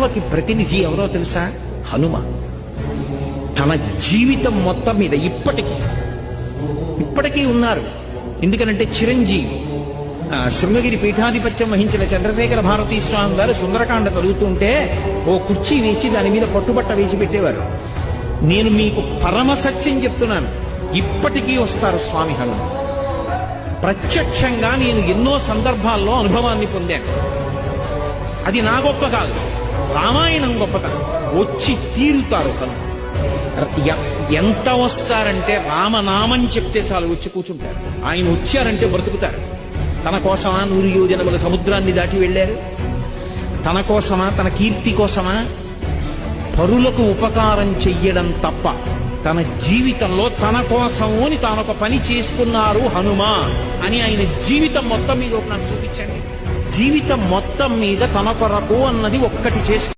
సేవకి ప్రతినిధి ఎవరో తెలుసా? హనుమ. తన జీవితం మొత్తం మీద ఇప్పటికీ ఉన్నారు. ఎందుకనంటే చిరంజీవి శృంగగిరి పీఠాధిపత్యం వహించిన చంద్రశేఖర భారతీ స్వామి గారు సుందరకాండ చదువుతుంటే ఓ కుర్చీ వేసి దాని మీద పట్టుబట్ట వేసి పెట్టేవారు. నేను మీకు పరమ సత్యం చెప్తున్నాను, ఇప్పటికీ వస్తారు స్వామి హనుమ. ప్రత్యక్షంగా నేను ఎన్నో సందర్భాల్లో అనుభవాన్ని పొందాను. అది నా గొప్ప కాదు, రామాయణం గొప్పతనం. వచ్చి తీరుతారు హనుమ. ఎంత వస్తారంటే రామనామం చెప్తే చాలు వచ్చి కూర్చుంటారు. ఆయన వచ్చారంటే బ్రతుకుతారు. తన కోసమా 100 యోజనముల సముద్రాన్ని దాటి వెళ్ళారు? తన కోసమా, తన కీర్తి కోసమా? పరులకు ఉపకారం చెయ్యడం తప్ప తన జీవితంలో తన కోసము అని తానొక పని చేసుకున్నారు హనుమ అని ఆయన జీవితం మొత్తం మీద నాకు చూపించండి. జీవితం మొత్తం మీద తన కొరకు అన్నది ఒక్కటి చేసుకు